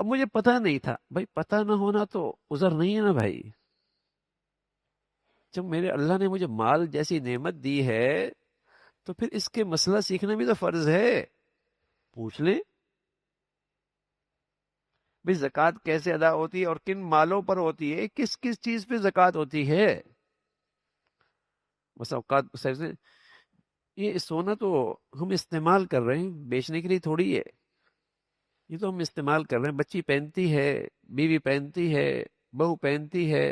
اب مجھے پتہ نہیں تھا، بھائی پتہ نہ ہونا تو عذر نہیں ہے نا بھائی. جب میرے اللہ نے مجھے مال جیسی نعمت دی ہے تو پھر اس کے مسئلہ سیکھنا بھی تو فرض ہے. پوچھ لیں بھائی زکوٰۃ کیسے ادا ہوتی ہے اور کن مالوں پر ہوتی ہے، کس کس چیز پہ زکوٰۃ ہوتی ہے. بس اوقات یہ سونا تو ہم استعمال کر رہے ہیں، بیچنے کے لیے تھوڑی ہے. یہ تو ہم استعمال کر رہے ہیں، بچی پہنتی ہے، بیوی پہنتی ہے، بہو پہنتی ہے.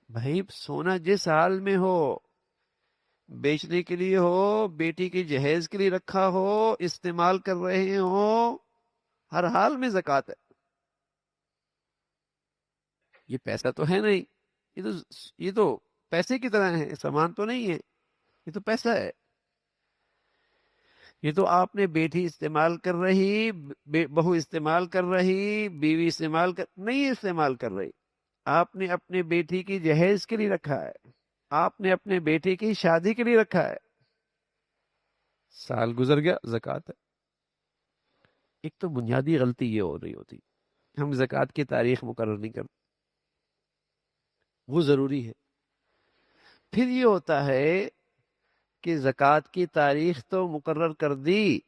بھائی سونا جس حال میں ہو، بیچنے کے لیے ہو، بیٹی کی جہیز کے لیے رکھا ہو، استعمال کر رہے ہو، ہر حال میں زکوٰۃ ہے. یہ پیسہ تو ہے نہیں، یہ تو پیسے کی طرح ہے، سامان تو نہیں ہے، یہ تو پیسہ ہے. یہ تو آپ نے بیٹی استعمال کر رہی، بہو استعمال کر رہی، بیوی استعمال کر نہیں استعمال کر رہی. آپ نے اپنے بیٹی کی جہیز کے لیے رکھا ہے، آپ نے اپنے بیٹے کی شادی کے لیے رکھا ہے. سال گزر گیا، زکوٰۃ ہے. ایک تو بنیادی غلطی یہ ہو رہی ہوتی، ہم زکوٰۃ کی تاریخ مقرر نہیں کرتے. وہ ضروری ہے. پھر یہ ہوتا ہے کہ زکوٰۃ کی تاریخ تو مقرر کر دی،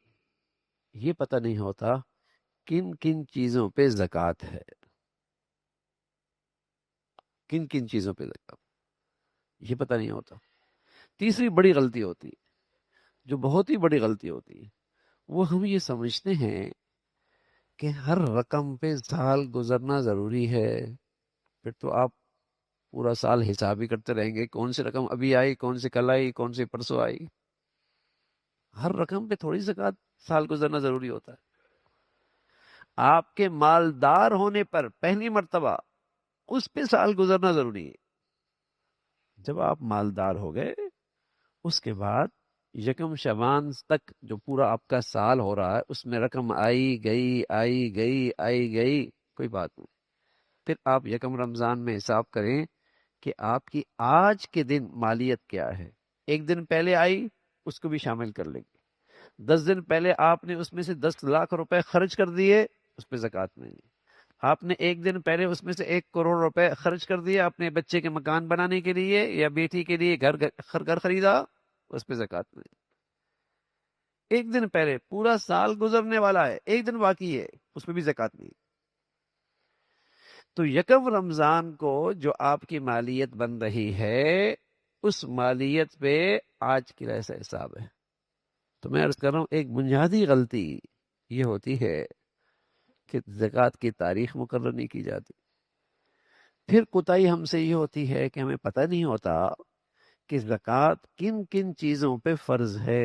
یہ پتہ نہیں ہوتا کن کن چیزوں پہ زکوٰۃ ہے، کن کن چیزوں پہ زکوٰۃ، یہ پتہ نہیں ہوتا. تیسری بڑی غلطی ہوتی ہے، جو بہت ہی بڑی غلطی ہوتی ہے، وہ ہم یہ سمجھتے ہیں کہ ہر رقم پہ سال گزرنا ضروری ہے. پھر تو آپ پورا سال حساب ہی کرتے رہیں گے، کون سی رقم ابھی آئی، کون سی کل آئی، کون سی پرسوں آئی. ہر رقم پہ تھوڑی زکوٰۃ سال گزرنا ضروری ہوتا ہے. آپ کے مالدار ہونے پر پہلی مرتبہ اس پہ سال گزرنا ضروری ہے. جب آپ مالدار ہو گئے اس کے بعد یکم شبان تک جو پورا آپ کا سال ہو رہا ہے اس میں رقم آئی گئی آئی گئی آئی گئی، کوئی بات نہیں. پھر آپ یکم رمضان میں حساب کریں کہ آپ کی آج کے دن مالیت کیا ہے. ایک دن پہلے آئی اس کو بھی شامل کر لیں گے. 10 دن پہلے آپ نے اس میں سے 10 لاکھ روپے خرچ کر دیے، اس پہ زکوٰۃ نہیں ہے. آپ نے ایک دن پہلے اس میں سے 1 کروڑ روپے خرچ کر دیے اپنے بچے کے مکان بنانے کے لیے یا بیٹی کے لیے گھر خریدا، اس پہ زکوٰۃ نہیں. ایک دن پہلے پورا سال گزرنے والا ہے، ایک دن باقی ہے، اس پہ بھی زکوٰۃ نہیں. تو یکم رمضان کو جو آپ کی مالیت بن رہی ہے اس مالیت پہ آج کی ایسا حساب ہے. تو میں عرض کر رہا ہوں ایک بنیادی غلطی یہ ہوتی ہے کہ زکوٰۃ کی تاریخ مقرر نہیں کی جاتی. پھر کوتاہی ہم سے یہ ہوتی ہے کہ ہمیں پتہ نہیں ہوتا کہ زکوٰۃ کن کن چیزوں پہ فرض ہے.